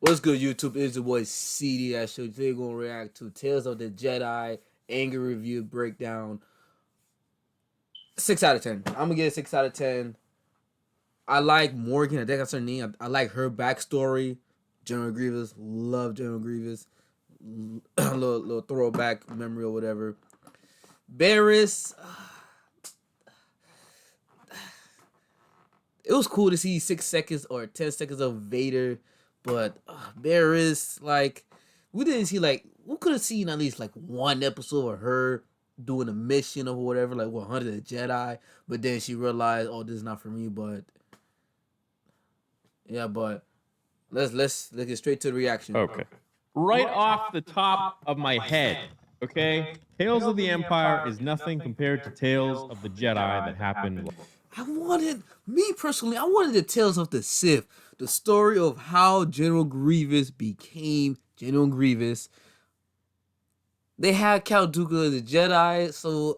What's good, YouTube? It's your boy CD. That show today gonna react to Tales of the Jedi Anger Review Breakdown. 6 out of 10. I'm gonna get a 6 out of 10. I like Morgan. I think that's her name. I like her backstory. General Grievous. Love General Grievous. little throwback memory or whatever. Barris. It was cool to see 6 seconds or 10 seconds of Vader, but Barris, like, we didn't see, like, we could have seen at least like one episode of her doing a mission or whatever, like 100 the Jedi, but then she realized, oh, this is not for me. But yeah, but let's get straight to the reaction. Okay. Right off the top of my head, okay? Tales of the Empire is nothing compared to Tales of the Jedi that happened. I wanted the Tales of the Sith, the story of how General Grievous became General Grievous. They had Count Dooku as a Jedi, so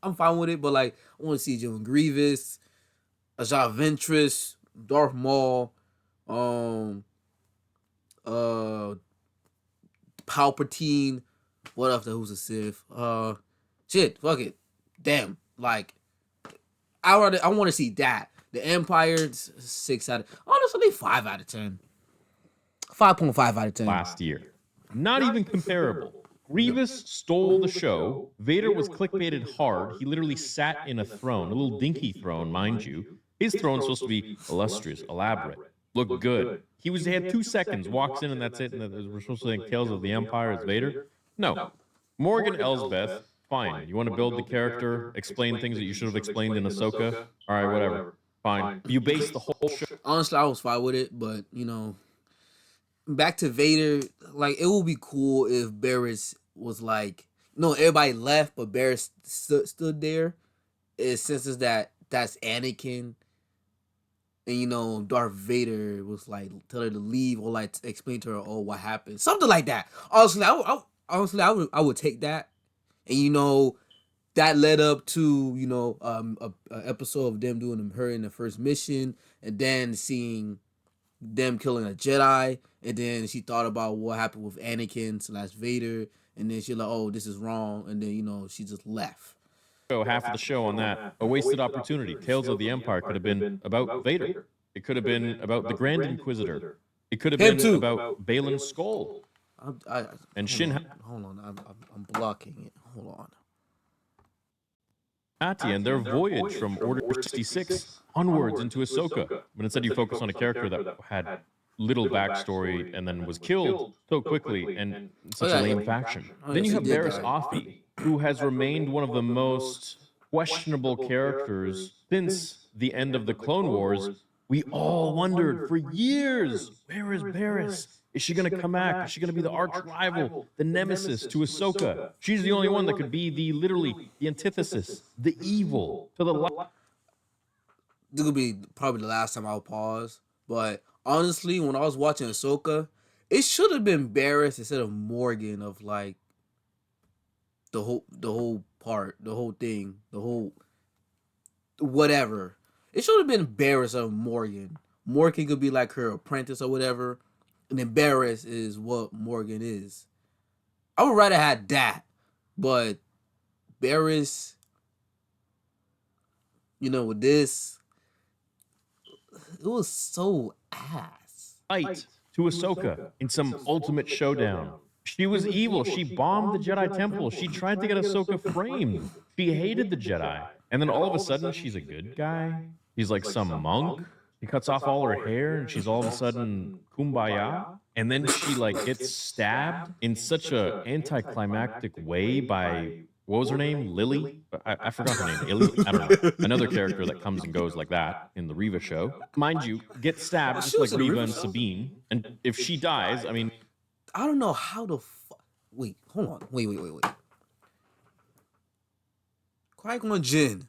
I'm fine with it. But like, I want to see General Grievous, Jar Ventress, Darth Maul, Palpatine. What else? Who's a Sith? Shit, fuck it, damn. Like, I want to see that. The Empire, 6 out of, honestly, 5 out of 10. 5.5 out of 10. Last year. Not even comparable. Grievous stole the show. Vader was clickbaited hard. He literally sat in a throne, a little dinky throne, mind you. His throne's supposed to be illustrious, elaborate, look good. He had 2 seconds, walks in, and that's it. And we're supposed to think Tales of the Empire is Vader. No. Morgan Elsbeth, fine. You want to build the character, explain things that you should have explained in Ahsoka? All right, whatever. Fine. You base the whole show. Honestly, I was fine with it, but, you know, back to Vader, like, it would be cool if Barris was like, no, everybody left, but Barris stood there. It senses that that's Anakin. And, you know, Darth Vader was like, tell her to leave or like explain to her, oh, what happened. Something like that. Honestly, I would take that. And, you know, that led up to, you know, a episode of them doing her in the first mission, and then seeing them killing a Jedi, and then she thought about what happened with Anakin / Vader, and then she's like, oh, this is wrong, and then, you know, she just left. Half of the show on that, a wasted opportunity. Tales of the Empire could have been about Vader. It could have been about the Grand Inquisitor. It could have been about Balin's skull. And Shin. Hold on, I'm blocking it. Hold on. And their voyage from Order 66 onwards into Ahsoka. But instead you focus on a character that had little backstory and then was killed so quickly and such a lame faction. Then you have Barris Offee, who has remained one of the most questionable characters since the end of the Clone Wars. We all wondered for years, where is Barris? Is she going to come back? Is she going to be the arch rival, the nemesis to Ahsoka? She's the only one that could be literally the antithesis, the evil to the light. This will be probably the last time I'll pause. But honestly, when I was watching Ahsoka, it should have been Barris instead of Morgan, of like the whole part, the whole thing, the whole whatever. It should have been Barris or Morgan. Morgan could be like her apprentice or whatever, and then Barris is what Morgan is. I would rather have that, but Barris, you know, with this, it was so ass. Fight to Ahsoka in some ultimate showdown. She was evil. She bombed the Jedi Temple. She tried to get Ahsoka framed. She hated the Jedi. And then all of a sudden, she's a good guy. He's like some monk. He cuts off all her hair, and she's all of a sudden kumbaya. And then she like gets stabbed in such a anticlimactic way by, what was her name? Lily? I forgot her name. Illy? I don't know. Another character that comes and goes like that in the Reva show. Mind you, gets stabbed just like Reva and Sabine. And if she dies, I mean, I don't know how the wait, hold on. Wait. Qui-Gon Jinn.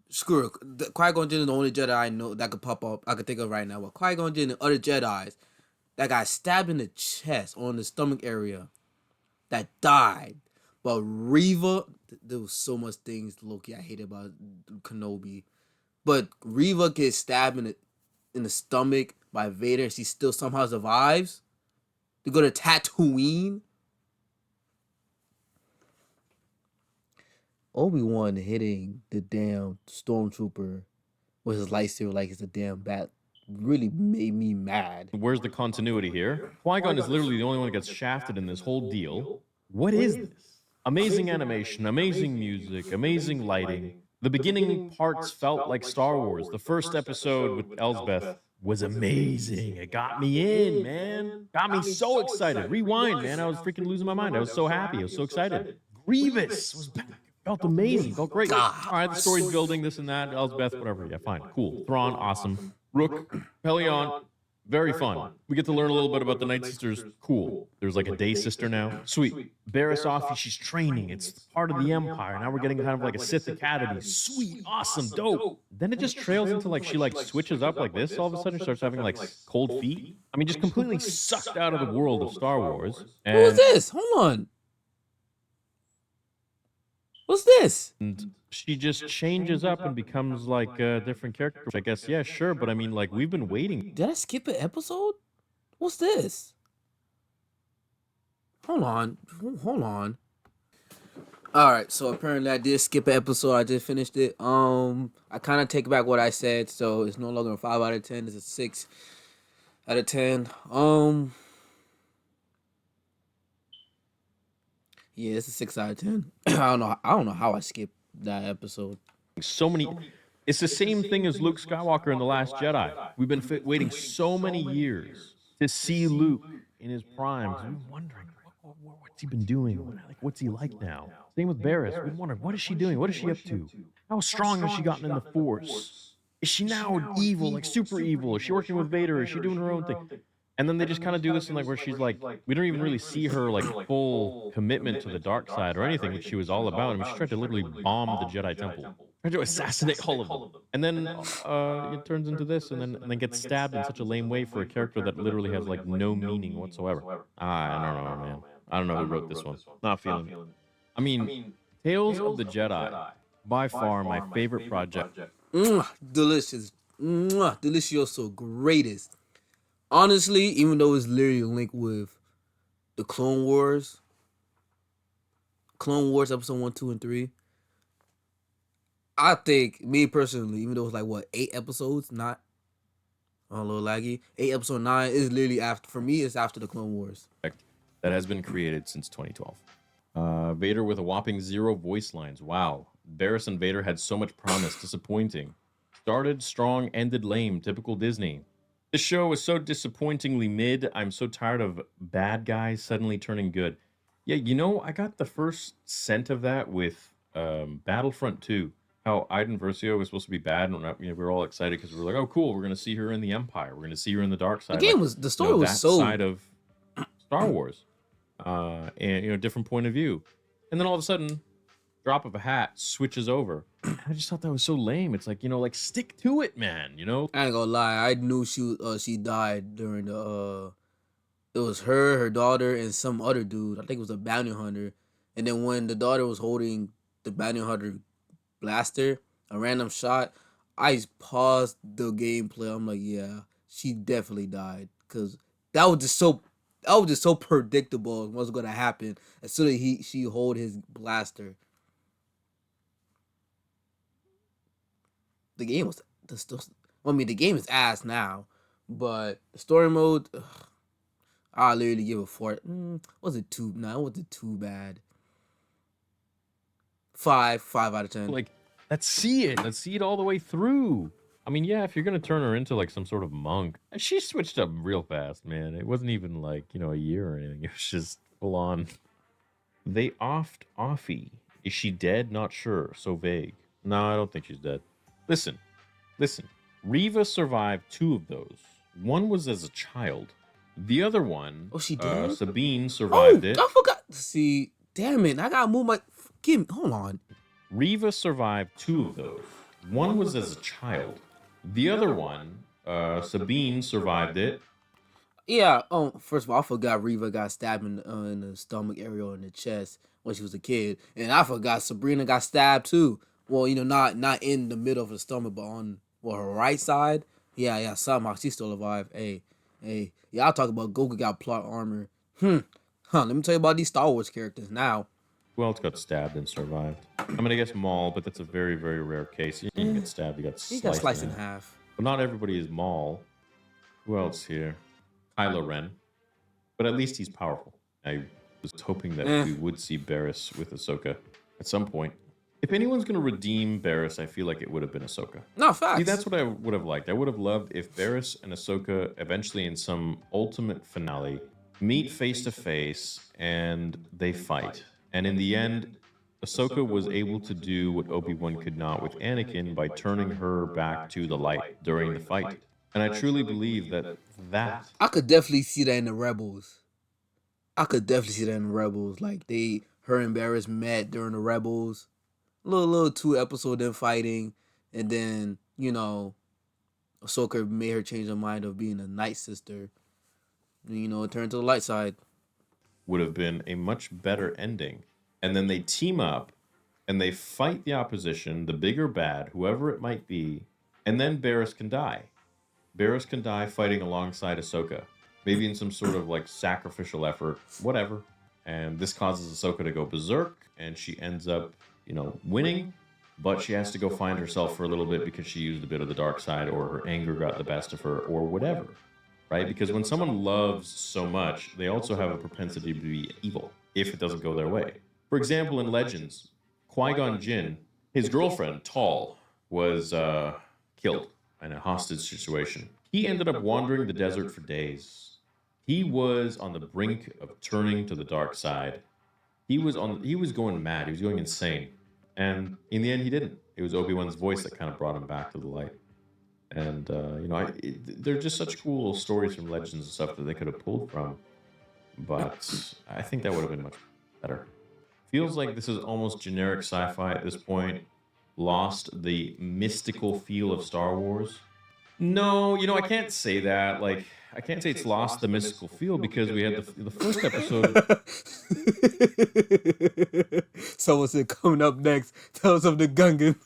Screw it. Qui-Gon Jinn is the only Jedi I know that could pop up. I could think of right now. But Qui-Gon Jinn and other Jedis that got stabbed in the chest or in the stomach area that died. But Reva, there was so much things Loki I hated about Kenobi. But Reva gets stabbed in the stomach by Vader and she still somehow survives. To go to Tatooine. Obi-Wan hitting the damn stormtrooper with his lightsaber like it's a damn bat really made me mad. Where's the continuity here? Qui-Gon is literally the only one that gets shafted in this whole deal. What is this? Amazing animation, amazing music, amazing lighting. The beginning parts felt like Star Wars. The first episode with Elsbeth was amazing. It got me in, man. Got me so excited. Rewind, man. I was freaking losing my mind. I was so happy. I was so excited. Grievous was back. Felt amazing. Felt great. All right, the story's building, this and that. Elsbeth, whatever. Yeah, fine. Cool. Thrawn, awesome. Rook, Pelion, very fun. We get to learn a little bit about the Night Sisters. Cool. There's like a day sister now. Sweet. Barriss Offee, she's training. It's part of the Empire. Now we're getting kind of like a Sith Academy. Sweet. Awesome. Dope. Then it just trails into like she like switches up like this all of a sudden, starts having like cold feet. I mean, just completely sucked out of the world of Star Wars. Who is this? Hold on. What's this? And she just changes up and becomes like a different character. I guess, yeah, sure. But I mean, like, we've been waiting. Did I skip an episode? What's this? Hold on. Hold on. All right, so apparently I did skip an episode. I just finished it. I kind of take back what I said, so it's no longer a 5 out of 10. It's a 6 out of 10. Yeah, it's a 6 out of 10. I don't know how I skipped that episode. So many. It's the same thing as Luke Skywalker in The Last Jedi. We've been waiting so many years to see Luke in his prime. We've been wondering, what's he been doing? What's he like now? Same with Barriss. We've wondered, what is she doing? What is she up to? How strong has she gotten in the Force? Is she now evil, like super evil? Is she working with Vader? Is she doing her own thing? And then they just kind of do this in like where she's like, we don't even really see her like full commitment to the dark side or anything, which she was all about. I mean, she tried to literally bomb the Jedi Temple, tried to assassinate all of them, and then it turns into this, and then gets stabbed in such a lame way for a character that literally has like no meaning whatsoever. I don't know, man. I don't know who wrote this one. Not feeling it. I mean, Tales of the Jedi, by far my favorite project. Delicious. Delicioso. Greatest. Honestly, even though it's literally linked with the Clone Wars episode 1, 2, and 3, I think, me personally, even though it's like, what, 8 episodes, not a little laggy, 8 episode 9 is literally after, for me, it's after the Clone Wars. That has been created since 2012. Vader with a whopping 0 voice lines. Wow. Barriss and Vader had so much promise. Disappointing. Started strong, ended lame. Typical Disney. This show was so disappointingly mid. I'm so tired of bad guys suddenly turning good. Yeah, you know, I got the first scent of that with Battlefront 2. How Iden Versio was supposed to be bad, and we were all excited because we were like, "Oh, cool! We're going to see her in the Empire. We're going to see her in the dark side." The game was the story was that so side of Star Wars, and different point of view. And then all of a sudden, drop of a hat, switches over. I just thought that was so lame. It's like, like stick to it, man. I ain't gonna lie. I knew she died during the it was her daughter, and some other dude. I think it was a bounty hunter. And then when the daughter was holding the bounty hunter blaster, a random shot, I paused the gameplay. I'm like, yeah, she definitely died, because that was just so predictable what's gonna happen as soon as she hold his blaster. The game was the game is ass now, but the story mode, I literally give it 4. Wasn't too bad. 5 out of 10. Like, let's see it all the way through. I mean, yeah, if you're gonna turn her into like some sort of monk, and she switched up real fast, man. It wasn't even like a year or anything. It was just full on. They offed Offee. Is she dead? Not sure. So vague. No, I don't think she's dead. Listen. Reva survived 2 of those. One was as a child. The other one, she did? Sabine survived it. I forgot. See, damn it! I gotta move my. Hold on. Reva survived 2 of those. One was as a child. The other one, Sabine survived it. Yeah. First of all, I forgot Reva got stabbed in the stomach area or in the chest when she was a kid, and I forgot Sabrina got stabbed too. Well, not in the middle of the stomach, but on her right side. Yeah, yeah. Somehow she's still alive. Hey. Yeah, I'll talk about Goku got plot armor. Huh. Let me tell you about these Star Wars characters now. Who else got stabbed and survived? I mean, I guess Maul, but that's a very, very rare case. You didn't Eh, get stabbed, you got he got sliced in sliced in half. half. But not everybody is Maul. Who else here? Kylo Ren. But at least he's powerful. I was hoping that Eh. we would see Barriss with Ahsoka at some point. If anyone's going to redeem Barriss, I feel like it would have been Ahsoka. No facts. See, that's what I would have liked. I would have loved if Barriss and Ahsoka eventually in some ultimate finale meet face to face and they fight. And in the end, Ahsoka was able to do what Obi-Wan could not with Anakin by turning her back to the light during the fight. And I truly believe that I could definitely see that in the Rebels. Like her and Barris met during the Rebels. Little 2 episode them fighting, and then Ahsoka made her change her mind of being a Night Sister. Turn to the light side. would have been a much better ending. And then they team up and they fight the opposition, the big or bad, whoever it might be, and then Barriss can die. Barriss can die fighting alongside Ahsoka, maybe in some sort of like sacrificial effort, whatever. And this causes Ahsoka to go berserk, and she ends up, winning. But she has to go find herself for a little bit because she used a bit of the dark side, or her anger got the best of her, or whatever. Right? Because when someone loves so much, they also have a propensity to be evil if it doesn't go their way. For example, in Legends, Qui-Gon Jinn, his girlfriend, Tall, was killed in a hostage situation. He ended up wandering the desert for days. He was on the brink of turning to the dark side. He was going mad. He was going insane. And in the end, he didn't. It was Obi-Wan's voice that kind of brought him back to the light. And, they're just such cool stories from Legends and stuff that they could have pulled from. But I think that would have been much better. Feels like this is almost generic sci-fi at this point. Lost the mystical feel of Star Wars. No, I can't say that. Like, I can't say it's lost the mystical feel because we had the first episode. Someone said coming up next, tell us of the Gungan.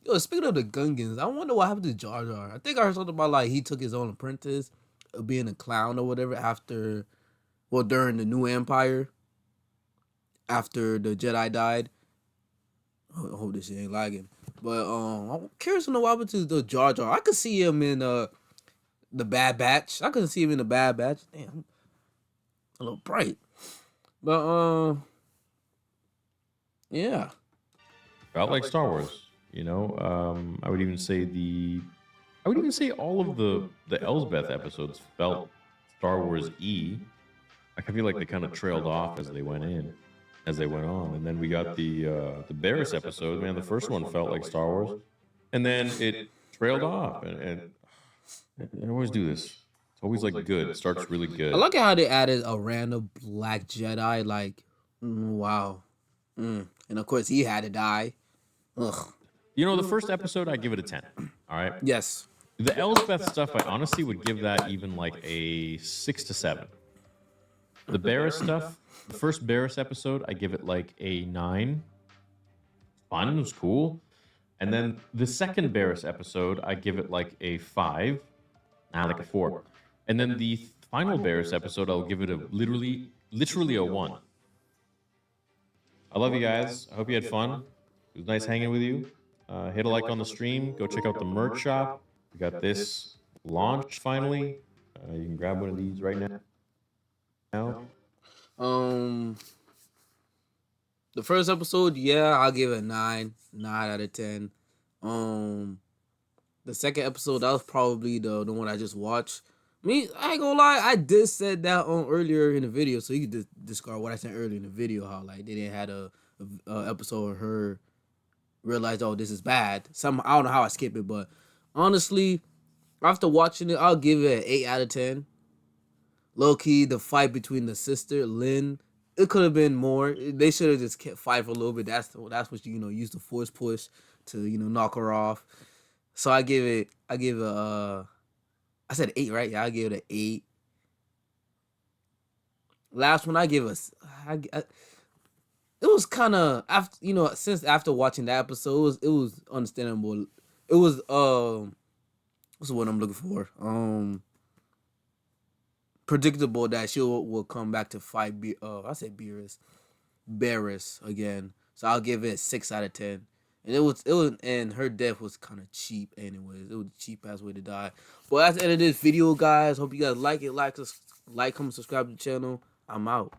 Yo, speaking of the Gungans, I wonder what happened to Jar Jar. I think I heard something about like he took his own apprentice of being a clown or whatever during the New Empire, after the Jedi died. I hope this shit ain't lagging. But I'm curious to know what happened to the Jar Jar. I could see him in the Bad Batch. I could see him in the Bad Batch. Damn, a little bright. But yeah. Felt like Star Wars. I would even say all of the Elsbeth episodes felt Star Wars Like I feel like they kind of trailed off as they went on, and then we got the Barriss episode. Man, the first one felt like Star Wars, and then it trailed off, and I always do this. It's always like good. It starts really good. I like how they added a random black Jedi. Like, wow, and of course he had to die. Ugh. The first episode I give it a 10. All right. Yes. The Elsbeth stuff, I honestly would give that even like a 6 to 7. The Barriss stuff, the first Barriss episode, I give it like a 9. Fun, it was cool. And then the second Barriss episode, I give it like a 5. Like a 4. And then the final Barriss episode, I'll give it a literally a 1. I love you guys. I hope you had fun. It was nice hanging with you. Hit a like on the stream. Go check out the merch shop. We got this launched finally. You can grab one of these right now. The first episode, yeah, I'll give it a 9 out of 10. The second episode, that was probably the one I just watched. I ain't gonna lie, I did said that on earlier in the video, so you could discard what I said earlier in the video, how like they didn't have a episode of her realize, oh, this is bad. I don't know how I skipped it, but honestly, after watching it, I'll give it an 8 out of 10. Low key, the fight between the sister Lynn, it could have been more. They should have just kept fighting for a little bit. That's what use the force push to knock her off. So I give it I said 8, right? Yeah, I give it an 8. Last one I give us it was kind of after since after watching that episode it was understandable. It was what's the word I'm looking for? Predictable that she will come back to fight. I said Beerus, Barris again. So I'll give it 6 out of 10. And it was and her death was kind of cheap anyways. It was a cheap ass way to die. But that's the end of this video, guys. Hope you guys like it. Like, comment, subscribe to the channel. I'm out.